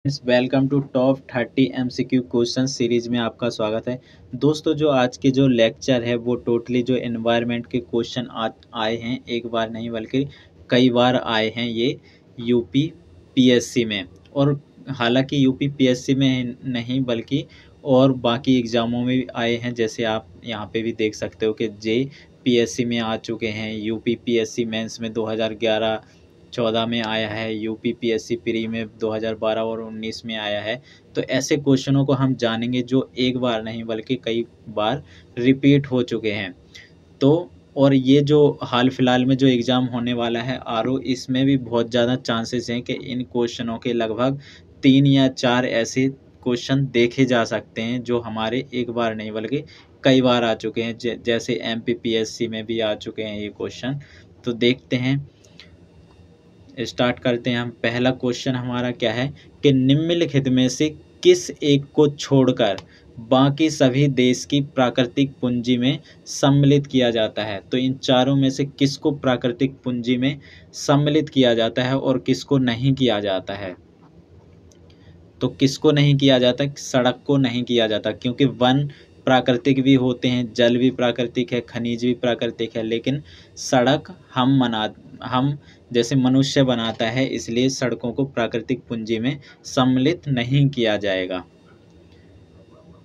Welcome to top 30 MCQ question series में आपका स्वागत है। दोस्तों, जो आज के जो लेक्चर है वो टोटली जो एनवायरनमेंट के क्वेश्चन आए हैं, एक बार नहीं बल्कि कई बार आए हैं ये यूपी पीएससी में। और हालांकि यूपी पीएससी में नहीं बल्कि और बाकी एग्ज़ामों में भी आए हैं, जैसे आप यहाँ पे भी देख सकते हो कि जे पीएससी में आ चुके हैं, यूपी पीएससी मेंस में 2011-14 में आया है, यूपी पीएससी प्री में 2012 और 19 में आया है। तो ऐसे क्वेश्चनों को हम जानेंगे जो एक बार नहीं बल्कि कई बार रिपीट हो चुके हैं। तो और ये जो हाल फिलहाल में जो एग्ज़ाम होने वाला है आरओ, इसमें भी बहुत ज़्यादा चांसेस हैं कि इन क्वेश्चनों के लगभग 3 या 4 ऐसे क्वेश्चन देखे जा सकते हैं जो हमारे एक बार नहीं बल्कि कई बार आ चुके हैं। जैसे एमपीपीएससी में भी आ चुके हैं ये क्वेश्चन। तो देखते हैं, स्टार्ट करते हैं हम। पहला क्वेश्चन हमारा क्या है कि निम्नलिखित में से किस एक को छोड़कर बाकी सभी देश की प्राकृतिक पूंजी में सम्मिलित किया जाता है। तो इन चारों में से किसको प्राकृतिक पूंजी में सम्मिलित किया जाता है और किसको नहीं किया जाता है। तो किसको नहीं किया जाता? सड़क को नहीं किया जाता, क्योंकि वन प्राकृतिक भी होते हैं, जल भी प्राकृतिक है, खनिज भी प्राकृतिक है, लेकिन सड़क हम जैसे मनुष्य बनाता है, इसलिए सड़कों को प्राकृतिक पूंजी में सम्मिलित नहीं किया जाएगा।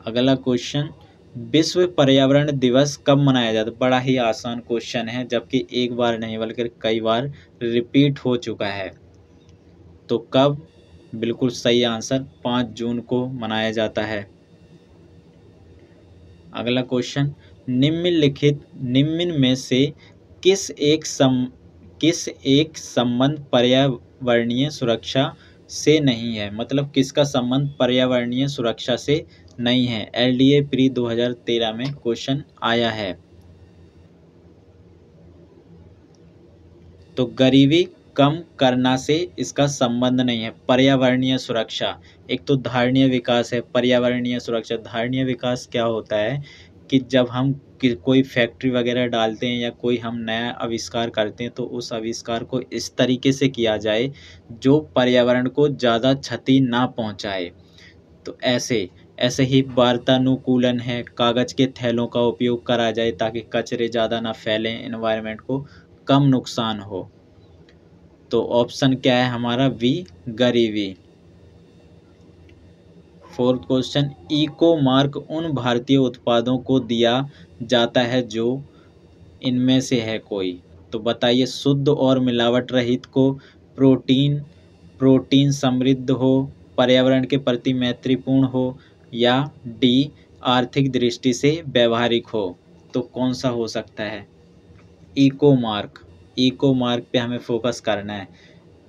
अगला क्वेश्चन, विश्व पर्यावरण दिवस कब मनाया जाता है? बड़ा ही आसान क्वेश्चन है, जबकि एक बार नहीं बल्कि कई बार रिपीट हो चुका है। तो कब? बिल्कुल सही आंसर 5 जून को मनाया जाता है। अगला क्वेश्चन, निम्न में से किस एक संबंध पर्यावरणीय सुरक्षा से नहीं है। मतलब किसका संबंध पर्यावरणीय सुरक्षा से नहीं है। एलडीए प्री 2013 में क्वेश्चन आया है। तो गरीबी कम करना से इसका संबंध नहीं है। पर्यावरणीय सुरक्षा, एक तो धारणीय विकास है, पर्यावरणीय सुरक्षा। धारणीय विकास क्या होता है कि जब हम कोई फैक्ट्री वगैरह डालते हैं या कोई हम नया आविष्कार करते हैं तो उस आविष्कार को इस तरीके से किया जाए जो पर्यावरण को ज़्यादा क्षति ना पहुंचाए। तो ऐसे ही वातानुकूलन है, कागज़ के थैलों का उपयोग करा जाए ताकि कचरे ज़्यादा ना फैलें, एनवायरनमेंट को कम नुकसान हो। तो ऑप्शन क्या है हमारा? बी, गरीबी। फोर्थ क्वेश्चन, इको मार्क उन भारतीय उत्पादों को दिया जाता है जो इनमें से है कोई। तो बताइए, शुद्ध और मिलावट रहित को, प्रोटीन समृद्ध हो, पर्यावरण के प्रति मैत्रीपूर्ण हो, या डी, आर्थिक दृष्टि से व्यवहारिक हो। तो कौन सा हो सकता है? इको मार्क पे हमें फोकस करना है।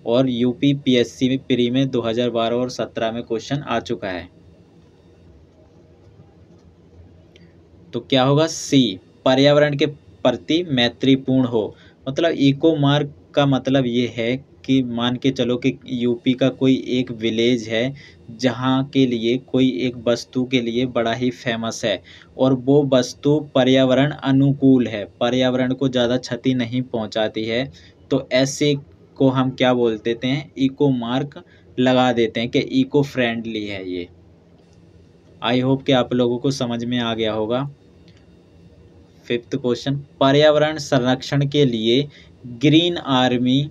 और यूपी पीएससी में प्री में 2012 और 17 में क्वेश्चन आ चुका है। तो क्या होगा? सी, पर्यावरण के प्रति मैत्रीपूर्ण हो। मतलब इको मार्क का मतलब ये है कि मान के चलो कि यूपी का कोई एक विलेज है जहाँ के लिए कोई एक वस्तु के लिए बड़ा ही फेमस है और वो वस्तु पर्यावरण अनुकूल है, पर्यावरण को ज़्यादा क्षति नहीं पहुँचाती है। तो ऐसे को हम क्या बोल देते हैं? इको मार्क लगा देते हैं कि इको फ्रेंडली है ये। आई होप कि आप लोगों को समझ में आ गया होगा। फिफ्थ क्वेश्चन, पर्यावरण संरक्षण के लिए ग्रीन आर्मी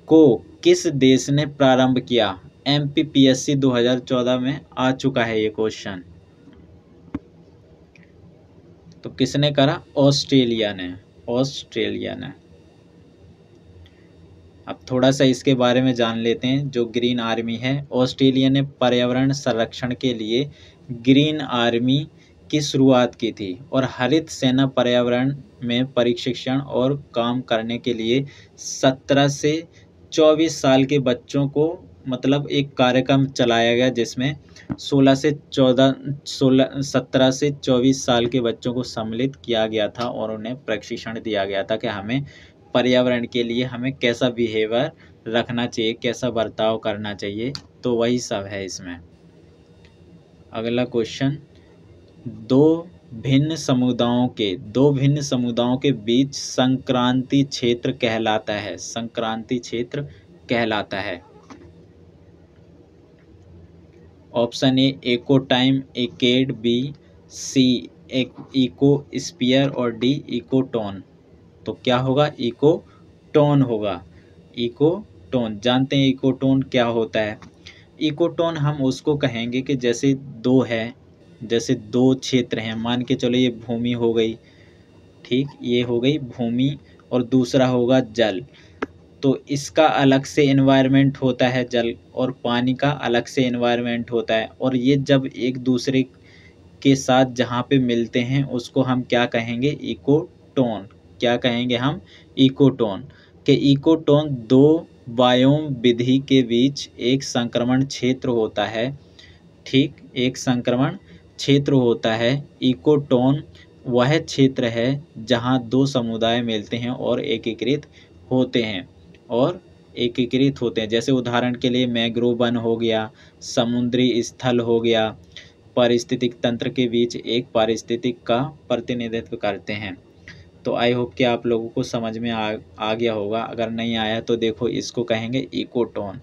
को किस देश ने प्रारंभ किया? एमपीपीएससी 2014 में आ चुका है ये क्वेश्चन। तो किसने करा? ऑस्ट्रेलिया ने। अब थोड़ा सा इसके बारे में जान लेते हैं। जो ग्रीन आर्मी है, ऑस्ट्रेलिया ने पर्यावरण संरक्षण के लिए ग्रीन आर्मी की शुरुआत की थी और हरित सेना पर्यावरण में प्रशिक्षण और काम करने के लिए 17 से 24 साल के बच्चों को मतलब एक कार्यक्रम चलाया गया जिसमें 17 से 24 साल के बच्चों को सम्मिलित किया गया था और उन्हें प्रशिक्षण दिया गया था कि हमें पर्यावरण के लिए हमें कैसा बिहेवियर रखना चाहिए, कैसा बर्ताव करना चाहिए। तो वही सब है इसमें। अगला क्वेश्चन, दो भिन्न समुदायों के बीच संक्रांति क्षेत्र कहलाता है। Option A eco time, ecad, B C ecosphere और डी इको टोन। तो क्या होगा? इको टोन होगा। इको टोन जानते हैं इको टोन क्या होता है? इको टोन हम उसको कहेंगे कि जैसे दो है, जैसे दो क्षेत्र हैं, मान के चलो ये भूमि हो गई, ठीक, ये हो गई भूमि और दूसरा होगा जल। तो इसका अलग से एनवायरनमेंट होता है जल, और पानी का अलग से एनवायरनमेंट होता है, और ये जब एक दूसरे के साथ जहाँ पे मिलते हैं उसको हम क्या कहेंगे? इकोटोन। क्या कहेंगे हम? इकोटोन। के इकोटोन दो बायोम विधि के बीच एक संक्रमण क्षेत्र होता है, ठीक, एक संक्रमण क्षेत्र होता है। इकोटोन वह क्षेत्र है जहाँ दो समुदाय मिलते हैं और एकीकृत होते हैं, और एकीकृत होते हैं। जैसे उदाहरण के लिए मैंग्रोव वन हो गया, समुद्री स्थल हो गया, पारिस्थितिक तंत्र के बीच एक पारिस्थितिक का प्रतिनिधित्व करते हैं। तो आई होप कि आप लोगों को समझ में आ गया होगा। अगर नहीं आया तो देखो, इसको कहेंगे इकोटोन।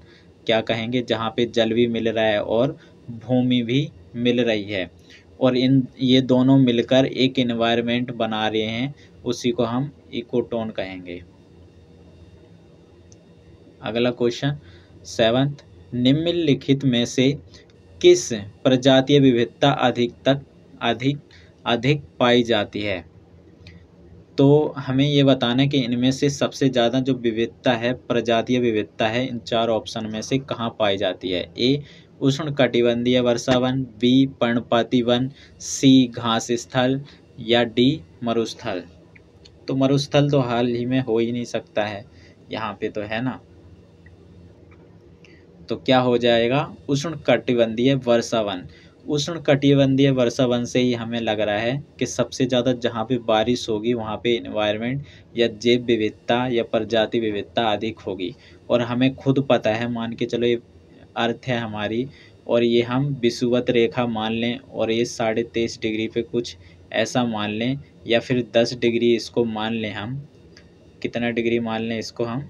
क्या कहेंगे? जहाँ पे जल भी मिल रहा है और भूमि भी मिल रही है, और ये दोनों मिलकर एक एनवायरनमेंट बना रहे हैं, उसी को हम इकोटोन कहेंगे। अगला क्वेश्चन 7th, निम्नलिखित में से किस प्रजातीय विविधता अधिक पाई जाती है? तो हमें ये बताना है कि इनमें से सबसे ज़्यादा जो विविधता है, प्रजातीय विविधता है, इन चार ऑप्शन में से कहाँ पाई जाती है? ए उष्णकटिबंधीय वर्षा वन, बी पर्णपाती वन, सी घास स्थल, या डी मरुस्थल। तो मरुस्थल तो हाल ही में हो ही नहीं सकता है यहाँ पे, तो है ना। तो क्या हो जाएगा? उष्णकटिबंधीय वर्षा वन। उष्णकटिबंधीय वर्षा वन से ही हमें लग रहा है कि सबसे ज़्यादा जहाँ पे बारिश होगी वहाँ पे एनवायरनमेंट या जैव विविधता या प्रजाति विविधता अधिक होगी। और हमें खुद पता है, मान के चलो ये अर्थ है हमारी, और ये हम विषुवत रेखा मान लें, और ये 23.5 डिग्री पे कुछ ऐसा मान लें, या फिर 10 डिग्री इसको मान लें हम। कितना डिग्री मान लें इसको हम?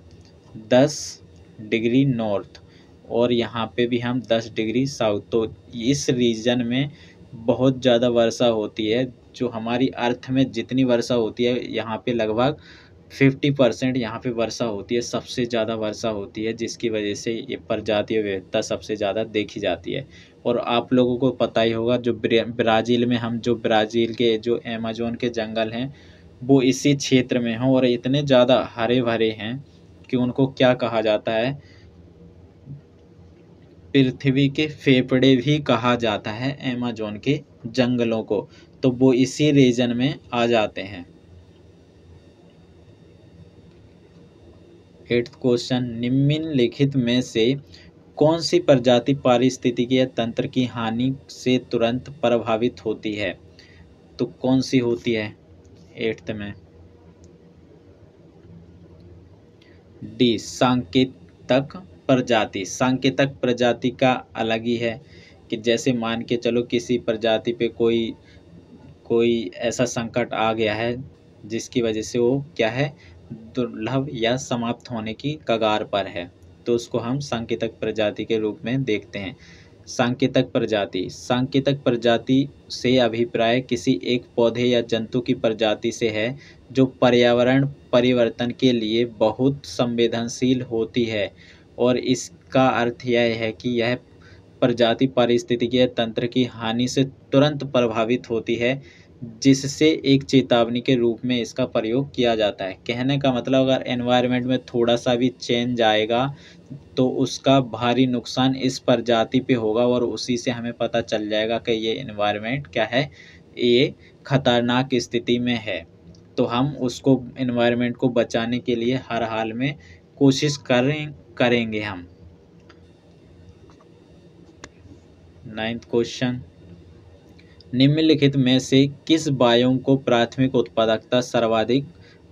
10 डिग्री नॉर्थ, और यहाँ पे भी हम 10 डिग्री साउथ। तो इस रीजन में बहुत ज़्यादा वर्षा होती है। जो हमारी अर्थ में जितनी वर्षा होती है, यहाँ पे लगभग 50% यहाँ पे वर्षा होती है, सबसे ज़्यादा वर्षा होती है, जिसकी वजह से ये प्रजातीय विविधता सबसे ज़्यादा देखी जाती है। और आप लोगों को पता ही होगा, जो ब्राज़ील में हम जो ब्राज़ील के जो अमेज़न के जंगल हैं वो इसी क्षेत्र में हैं, और इतने ज़्यादा हरे भरे हैं कि उनको क्या कहा जाता है? पृथ्वी के फेफड़े भी कहा जाता है अमेज़न के जंगलों को। तो वो इसी रीजन में आ जाते हैं। 8th क्वेश्चन, निम्नलिखित में से कौन सी प्रजाति पारिस्थितिकीय तंत्र की हानि से तुरंत प्रभावित होती है? तो कौन सी होती है 8th में? डी सांकेतक प्रजाति। सांकेतक प्रजाति का अलग ही है कि जैसे मान के चलो किसी प्रजाति पे कोई कोई ऐसा संकट आ गया है जिसकी वजह से वो क्या है, दुर्लभ या समाप्त होने की कगार पर है, तो उसको हम सांकेतक प्रजाति के रूप में देखते हैं। सांकेतक प्रजाति, सांकेतक प्रजाति से अभिप्राय किसी एक पौधे या जंतु की प्रजाति से है जो पर्यावरण परिवर्तन के लिए बहुत संवेदनशील होती है, और इसका अर्थ यह है कि यह प्रजाति पारिस्थितिकीय तंत्र की हानि से तुरंत प्रभावित होती है, जिससे एक चेतावनी के रूप में इसका प्रयोग किया जाता है। कहने का मतलब, अगर एनवायरनमेंट में थोड़ा सा भी चेंज आएगा तो उसका भारी नुकसान इस प्रजाति पे होगा, और उसी से हमें पता चल जाएगा कि ये एनवायरनमेंट क्या है, ये खतरनाक स्थिति में है। तो हम उसको एनवायरनमेंट को बचाने के लिए हर हाल में कोशिश करेंगे हम। 9th क्वेश्चन, निम्नलिखित में से किस बायोम को प्राथमिक उत्पादकता सर्वाधिक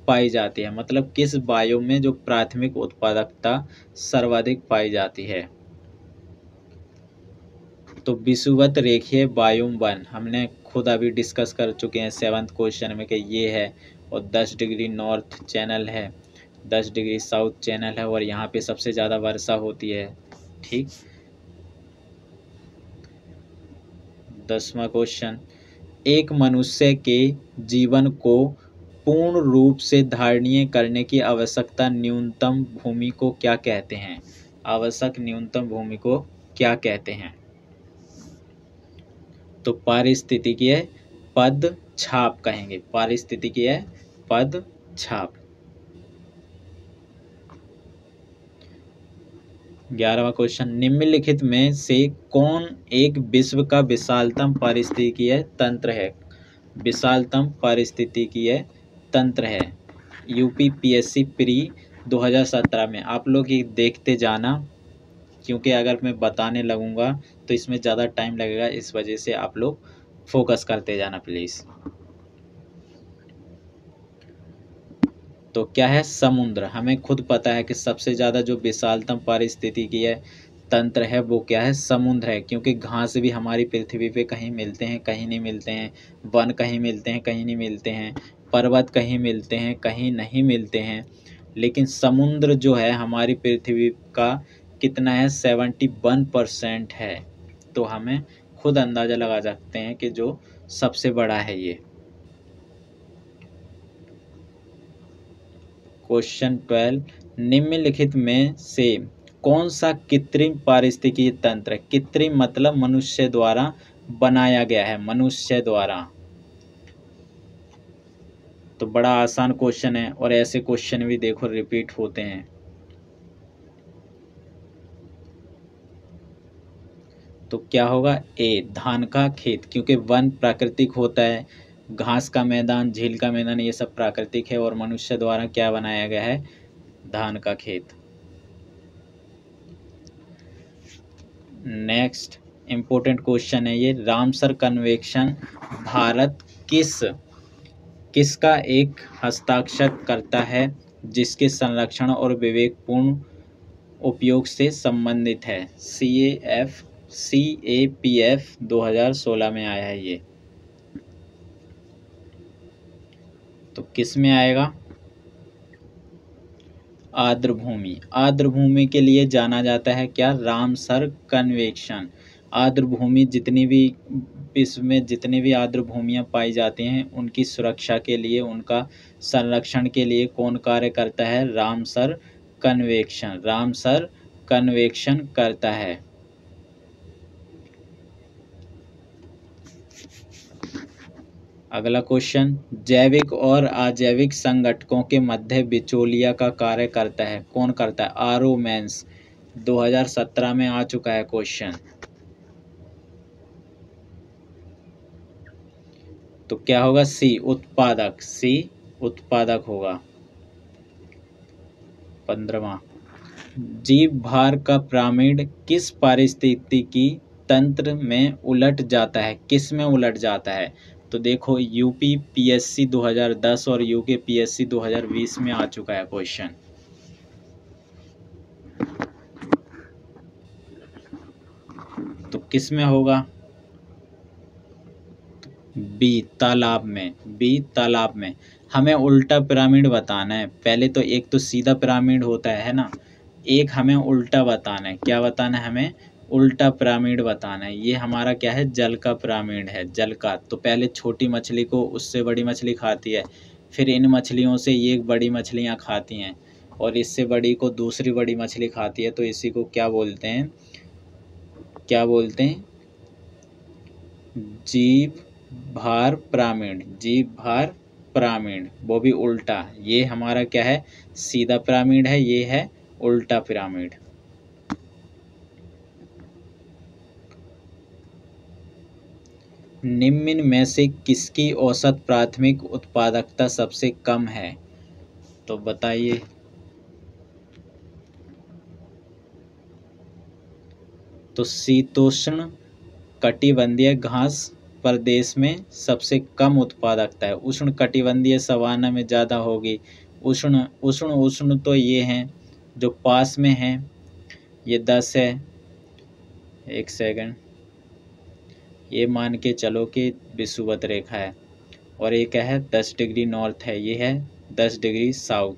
पाई जाती है? मतलब किस बायोम में जो प्राथमिक उत्पादकता सर्वाधिक पाई जाती है? तो विषुवत रेखीय बायोम वन हमने खुद अभी डिस्कस कर चुके हैं 7th क्वेश्चन में कि ये है, और 10 डिग्री नॉर्थ चैनल है, 10 डिग्री साउथ चैनल है, और यहाँ पे सबसे ज़्यादा वर्षा होती है, ठीक। 10वां क्वेश्चन, एक मनुष्य के जीवन को पूर्ण रूप से धारणीय करने की आवश्यकता न्यूनतम भूमि को क्या कहते हैं? आवश्यक न्यूनतम भूमि को क्या कहते हैं? तो पारिस्थितिकीय पद छाप कहेंगे, पारिस्थितिकीय पद छाप। 11वां क्वेश्चन, निम्नलिखित में से कौन एक विश्व का विशालतम पारिस्थितिकीय तंत्र है? विशालतम पारिस्थितिकीय तंत्र है। यूपीपीएससी प्री 2017 में आप लोग ये देखते जाना, क्योंकि अगर मैं बताने लगूंगा तो इसमें ज़्यादा टाइम लगेगा, इस वजह से आप लोग फोकस करते जाना प्लीज़। तो क्या है? समुद्र। हमें खुद पता है कि सबसे ज़्यादा जो विशालतम पारिस्थितिकीय तंत्र है वो क्या है? समुद्र है, क्योंकि घास भी हमारी पृथ्वी पे कहीं मिलते हैं, कहीं नहीं मिलते हैं, वन कहीं मिलते हैं, कहीं नहीं मिलते हैं, पर्वत कहीं मिलते हैं, कहीं नहीं मिलते हैं, लेकिन समुद्र जो है हमारी पृथ्वी का कितना है? 71% है। तो हमें खुद अंदाज़ा लगा सकते हैं कि जो सबसे बड़ा है ये। क्वेश्चन 12, निम्नलिखित में से कौन सा कृत्रिम पारिस्थितिकीय तंत्र? कृत्रिम मतलब मनुष्य द्वारा बनाया गया है, मनुष्य द्वारा। तो बड़ा आसान क्वेश्चन है और ऐसे क्वेश्चन भी देखो रिपीट होते हैं। तो क्या होगा? ए, धान का खेत, क्योंकि वन प्राकृतिक होता है, घास का मैदान, झील का मैदान, ये सब प्राकृतिक है, और मनुष्य द्वारा क्या बनाया गया है? धान का खेत। नेक्स्ट इम्पोर्टेंट क्वेश्चन है ये, रामसर कन्वेंशन भारत किसका एक हस्ताक्षर करता है जिसके संरक्षण और विवेकपूर्ण उपयोग से संबंधित है? CAPF 2016 में आया है ये। तो किस में आएगा? आर्द्रभूमि। आर्द्रभूमि के लिए जाना जाता है क्या? Ramsar convention. आर्द्रभूमि जितनी भी विश्व में जितनी भी आर्द्रभूमियाँ पाई जाती हैं उनकी सुरक्षा के लिए, उनका संरक्षण के लिए कौन कार्य करता है? Ramsar convention. रामसर कन्वेंशन करता है। अगला क्वेश्चन, जैविक और अजैविक संगठकों के मध्य बिचौलिया का कार्य करता है, कौन करता है? आरोमेंस। 2017 में आ चुका है क्वेश्चन। तो क्या होगा? सी, उत्पादक। सी, उत्पादक होगा। 15वां, जीव भार का पिरामिड किस पारिस्थितिकी तंत्र में उलट जाता है? किस में उलट जाता है? तो देखो यूपीपीएससी 2010 और यूकेपीएससी 2020 में आ चुका है क्वेश्चन। तो किस में होगा? बी, तालाब में। बी, तालाब में। हमें उल्टा पिरामिड बताना है। पहले तो एक तो सीधा पिरामिड होता है ना, एक हमें उल्टा बताना है। क्या बताना है हमें? उल्टा पिरामिड बताना है। ये हमारा क्या है? जल का पिरामिड है, जल का। तो पहले छोटी मछली को उससे बड़ी मछली खाती है, फिर इन मछलियों से ये बड़ी मछलियाँ खाती हैं, और इससे बड़ी को दूसरी बड़ी मछली खाती है। तो इसी को क्या बोलते हैं? क्या बोलते हैं? जीव भार पिरामिड। जीव भार पिरामिड, वो भी उल्टा। ये हमारा क्या है? सीधा पिरामिड है, ये है उल्टा पिरामिड। निम्न में से किसकी औसत प्राथमिक उत्पादकता सबसे कम है? तो बताइए। तो शीतोष्ण कटिबंधीय घास प्रदेश में सबसे कम उत्पादकता है। उष्ण कटिबंधीय सवाना में ज़्यादा होगी। उष्ण उष्ण उष्ण तो ये हैं जो पास में हैं, ये 10 है। एक सेकंड, ये मान के चलो कि विषुवत रेखा है, और एक है 10 डिग्री नॉर्थ है, ये है 10 डिग्री साउथ।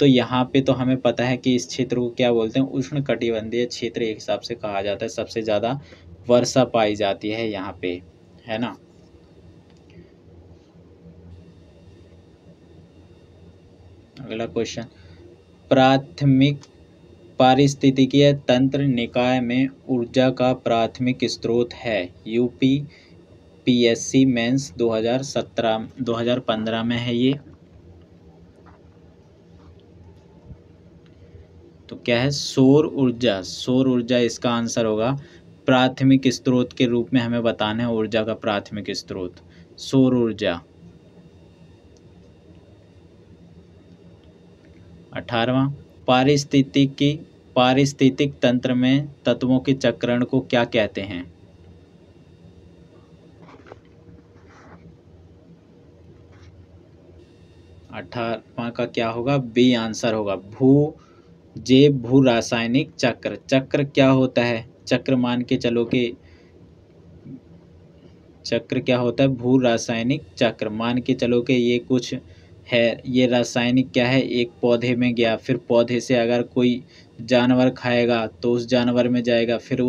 तो यहाँ पे तो हमें पता है कि इस क्षेत्र को क्या बोलते हैं? उष्ण कटिबंधीय क्षेत्र एक हिसाब से कहा जाता है। सबसे ज़्यादा वर्षा पाई जाती है यहाँ पे। है ना। अगला क्वेश्चन, प्राथमिक पारिस्थितिकीय तंत्र निकाय में ऊर्जा का प्राथमिक स्रोत है। यूपी पीएससी मेंस 2017 2015 में है ये। तो क्या है, सौर ऊर्जा। सौर ऊर्जा इसका आंसर होगा। प्राथमिक स्रोत के रूप में हमें बताना है ऊर्जा का प्राथमिक स्रोत सौर ऊर्जा। 18वां, पारिस्थितिक तंत्र में तत्वों के चक्रण को क्या कहते हैं। 18वां का क्या होगा, बी आंसर होगा। भू रासायनिक चक्र। चक्र क्या होता है, चक्र मान के चलो कि चक्र क्या होता है, भू रासायनिक चक्र। मान के चलो कि ये कुछ है, ये रासायनिक क्या है, एक पौधे में गया, फिर पौधे से अगर कोई जानवर खाएगा तो उस जानवर में जाएगा, फिर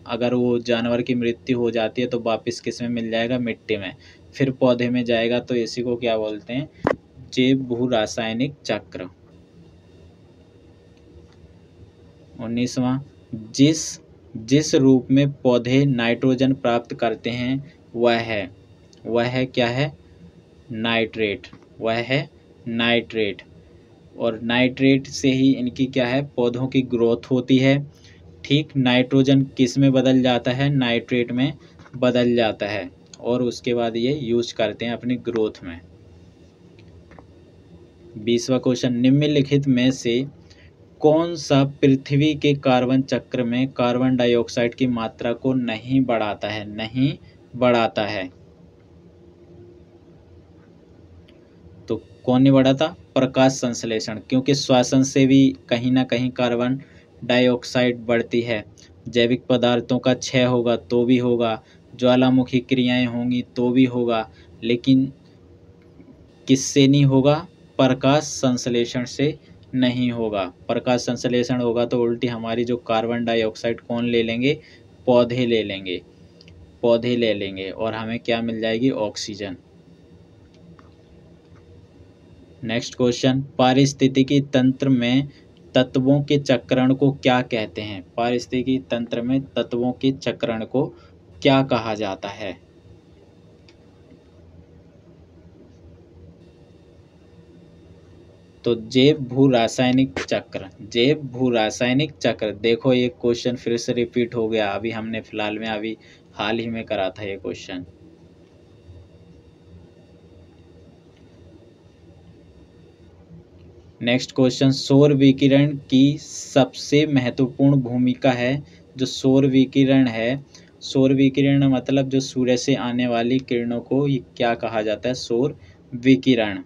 अगर वो जानवर की मृत्यु हो जाती है तो वापस किस में मिल जाएगा, मिट्टी में, फिर पौधे में जाएगा। तो इसी को क्या बोलते हैं, जैव भू रासायनिक चक्र। 19वां, जिस रूप में पौधे नाइट्रोजन प्राप्त करते हैं वह है क्या है, नाइट्रेट। वह है नाइट्रेट। और नाइट्रेट से ही इनकी क्या है, पौधों की ग्रोथ होती है। ठीक, नाइट्रोजन किस में बदल जाता है, नाइट्रेट में बदल जाता है, और उसके बाद ये यूज करते हैं अपनी ग्रोथ में। 20वां क्वेश्चन, निम्नलिखित में से कौन सा पृथ्वी के कार्बन चक्र में कार्बन डाइऑक्साइड की मात्रा को नहीं बढ़ाता है, नहीं बढ़ाता है। तो कौन नहीं बढ़ाता, प्रकाश संश्लेषण, क्योंकि श्वसन से भी कहीं ना कहीं कार्बन डाइऑक्साइड बढ़ती है। जैविक पदार्थों का क्षय होगा तो भी होगा, ज्वालामुखी क्रियाएं होंगी तो भी होगा, लेकिन किससे नहीं होगा, प्रकाश संश्लेषण से नहीं होगा। प्रकाश संश्लेषण होगा तो उल्टी हमारी जो कार्बन डाइऑक्साइड कौन ले लेंगे, पौधे ले लेंगे, पौधे ले लेंगे, और हमें क्या मिल जाएगी, ऑक्सीजन। नेक्स्ट क्वेश्चन, पारिस्थितिकी तंत्र में तत्वों के चक्रण को क्या कहते हैं। पारिस्थितिकी तंत्र में तत्वों के चक्रण को क्या कहा जाता है। तो जैव भू रासायनिक चक्र, जैव भू रासायनिक चक्र। देखो ये क्वेश्चन फिर से रिपीट हो गया, अभी हमने फिलहाल में अभी हाल ही में करा था ये क्वेश्चन। नेक्स्ट क्वेश्चन, सौर विकिरण की सबसे महत्वपूर्ण भूमिका है। जो सौर विकिरण है, सौर विकिरण मतलब जो सूर्य से आने वाली किरणों को ये क्या कहा जाता है, सौर विकिरण।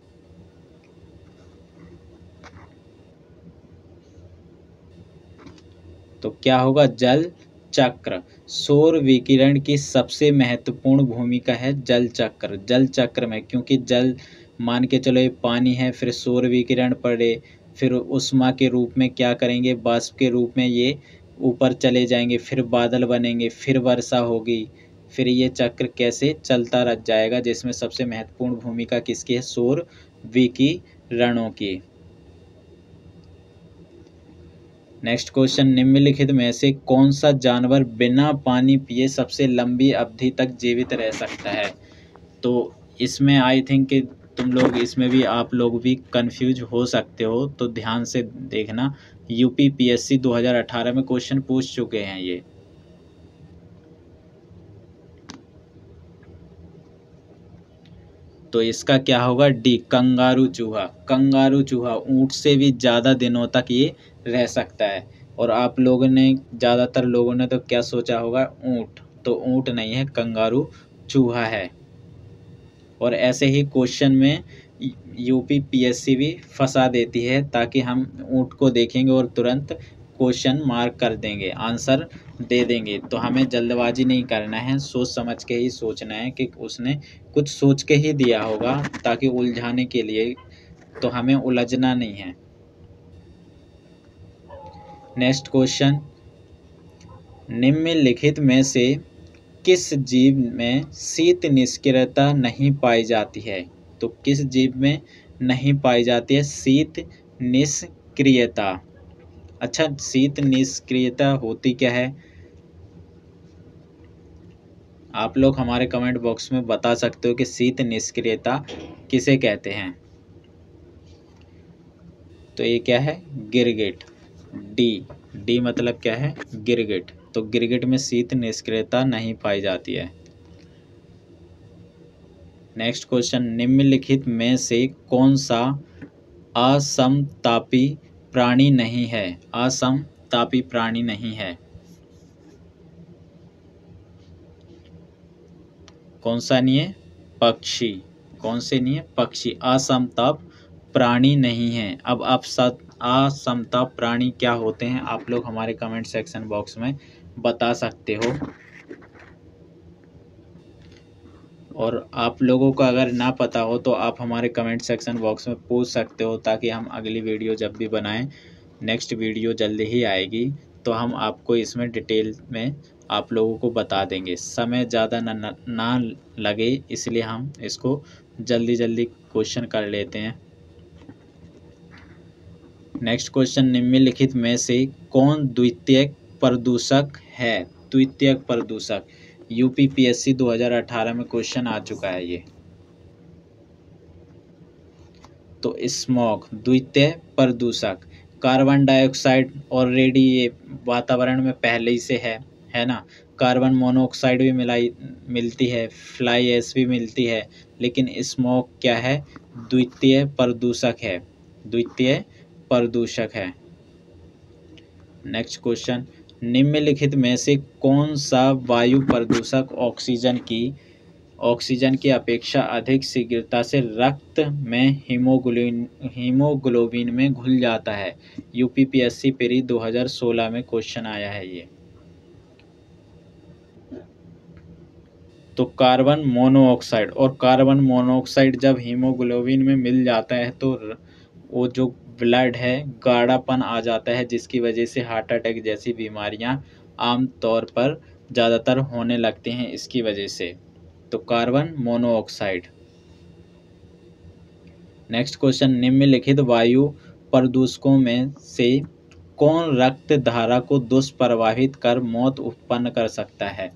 तो क्या होगा, जल चक्र। सौर विकिरण की सबसे महत्वपूर्ण भूमिका है जल चक्र। जल चक्र में, क्योंकि जल मान के चलो ये पानी है, फिर सौर विकिरण पड़े, फिर उष्मा के रूप में क्या करेंगे, वाष्प के रूप में ये ऊपर चले जाएंगे, फिर बादल बनेंगे, फिर वर्षा होगी, फिर ये चक्र कैसे चलता रह जाएगा, जिसमें सबसे महत्वपूर्ण भूमिका किसकी है, सौर विकिरणों की। नेक्स्ट क्वेश्चन, निम्नलिखित में से कौन सा जानवर बिना पानी पिए सबसे लंबी अवधि तक जीवित रह सकता है। तो इसमें आई थिंक कि तुम लोग इसमें भी, आप लोग भी कंफ्यूज हो सकते हो, तो ध्यान से देखना। यूपी पीएससी 2018 में क्वेश्चन पूछ चुके हैं ये। तो इसका क्या होगा, डी, कंगारू चूहा। कंगारू चूहा ऊंट से भी ज़्यादा दिनों तक ये रह सकता है। और आप लोगों ने, ज़्यादातर लोगों ने तो क्या सोचा होगा, ऊंट। तो ऊंट नहीं है, कंगारू चूहा है। और ऐसे ही क्वेश्चन में यूपी पीएससी भी फंसा देती है, ताकि हम ऊंट को देखेंगे और तुरंत क्वेश्चन मार्क कर देंगे, आंसर दे देंगे। तो हमें जल्दबाजी नहीं करना है, सोच समझ के ही सोचना है कि उसने कुछ सोच के ही दिया होगा, ताकि उलझाने के लिए, तो हमें उलझना नहीं है। नेक्स्ट क्वेश्चन, निम्नलिखित में से किस जीव में शीत निष्क्रियता नहीं पाई जाती है? तो किस जीव में नहीं पाई जाती है शीत निष्क्रियता? अच्छा, शीत निष्क्रियता होती क्या है? आप लोग हमारे कमेंट बॉक्स में बता सकते हो कि शीत निष्क्रियता किसे कहते हैं। तो ये क्या है? गिरगिट। डी मतलब क्या है? गिरगिट। तो गिरगिट में शीत निष्क्रियता नहीं पाई जाती है। नेक्स्ट क्वेश्चन, निम्नलिखित में से कौन सा असमतापी प्राणी नहीं है? असमतापी प्राणी नहीं है। कौन सा नहीं है? पक्षी। कौन से नहीं है? पक्षी असमताप प्राणी नहीं है। अब आप असमताप प्राणी क्या होते हैं आप लोग हमारे कमेंट सेक्शन बॉक्स में बता सकते हो। और आप लोगों को अगर ना पता हो तो आप हमारे कमेंट सेक्शन बॉक्स में पूछ सकते हो, ताकि हम अगली वीडियो जब भी बनाएं, नेक्स्ट वीडियो जल्दी ही आएगी, तो हम आपको इसमें डिटेल में आप लोगों को बता देंगे। समय ज़्यादा ना लगे, इसलिए हम इसको जल्दी जल्दी क्वेश्चन कर लेते हैं। नेक्स्ट क्वेश्चन, निम्नलिखित में से कौन द्वितीयक प्रदूषक है? द्वितीयक प्रदूषक यूपीपीएससी 2018 में क्वेश्चन आ चुका है ये। तो स्मॉग द्वितीय प्रदूषक। कार्बन डाइऑक्साइड ऑलरेडी ये वातावरण में पहले ही से है ना। कार्बन मोनोऑक्साइड भी मिलती है, फ्लाई ऐश भी मिलती है, लेकिन स्मॉग क्या है? द्वितीय प्रदूषक है। द्वितीय प्रदूषक है। नेक्स्ट क्वेश्चन, निम्नलिखित में से कौन सा वायु प्रदूषक ऑक्सीजन की अपेक्षा अधिक शीघ्रता से रक्त में हीमोग्लोबिन में घुल जाता है? यूपीपीएससी पेरी 2016 में क्वेश्चन आया है ये। तो कार्बन मोनोऑक्साइड। और कार्बन मोनोऑक्साइड जब हीमोग्लोबिन में मिल जाता है तो वो जो ब्लड है गाढ़ापन आ जाता है, जिसकी वजह से हार्ट अटैक जैसी बीमारियां आमतौर पर ज़्यादातर होने लगती हैं इसकी वजह से। तो कार्बन मोनोऑक्साइड। नेक्स्ट क्वेश्चन, निम्नलिखित वायु प्रदूषकों में से कौन रक्त धारा को दुष्प्रभावित कर मौत उत्पन्न कर सकता है?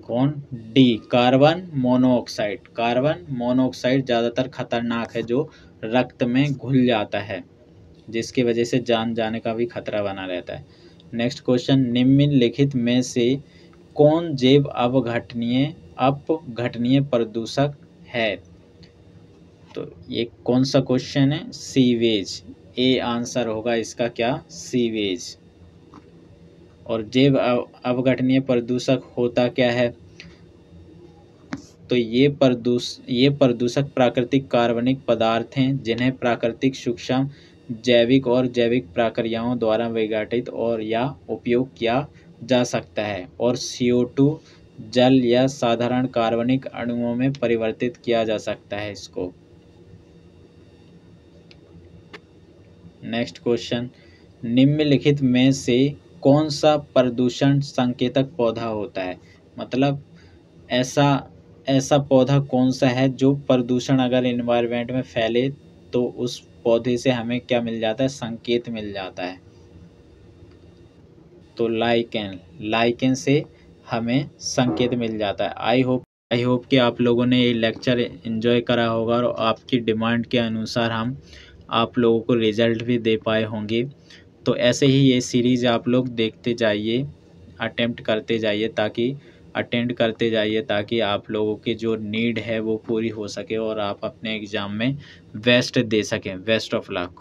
कौन? D carbon monoxide. Carbon monoxide ज़्यादातर खतरनाक है, जो रक्त में घुल जाता है, जिसकी वजह से जान जाने का भी खतरा बना रहता है। नेक्स्ट क्वेश्चन, निम्नलिखित में से कौन जैव अपघटनीय प्रदूषक है? तो ये कौन सा क्वेश्चन है? सीवेज। ए आंसर होगा इसका क्या? सीवेज। और जैव अपघटनीय प्रदूषक होता क्या है? तो ये प्रदूषक प्राकृतिक कार्बनिक पदार्थ हैं, जिन्हें प्राकृतिक सूक्ष्म जैविक और जैविक प्रक्रियाओं द्वारा विघटित और या उपयोग किया जा सकता है, और CO2 जल या साधारण कार्बनिक अणुओं में परिवर्तित किया जा सकता है इसको। नेक्स्ट क्वेश्चन, निम्नलिखित में से कौन सा प्रदूषण संकेतक पौधा होता है? मतलब ऐसा पौधा कौन सा है जो प्रदूषण अगर एनवायरनमेंट में फैले तो उस पौधे से हमें क्या मिल जाता है? संकेत मिल जाता है। तो लाइकेन से हमें संकेत मिल जाता है। आई होप कि आप लोगों ने ये लेक्चर एंजॉय करा होगा और आपकी डिमांड के अनुसार हम आप लोगों को रिजल्ट भी दे पाए होंगे। तो ऐसे ही ये सीरीज़ आप लोग देखते जाइए, अटेम्प्ट करते जाइए, ताकि आप लोगों की जो नीड है वो पूरी हो सके और आप अपने एग्ज़ाम में बेस्ट दे सकें। Best of luck.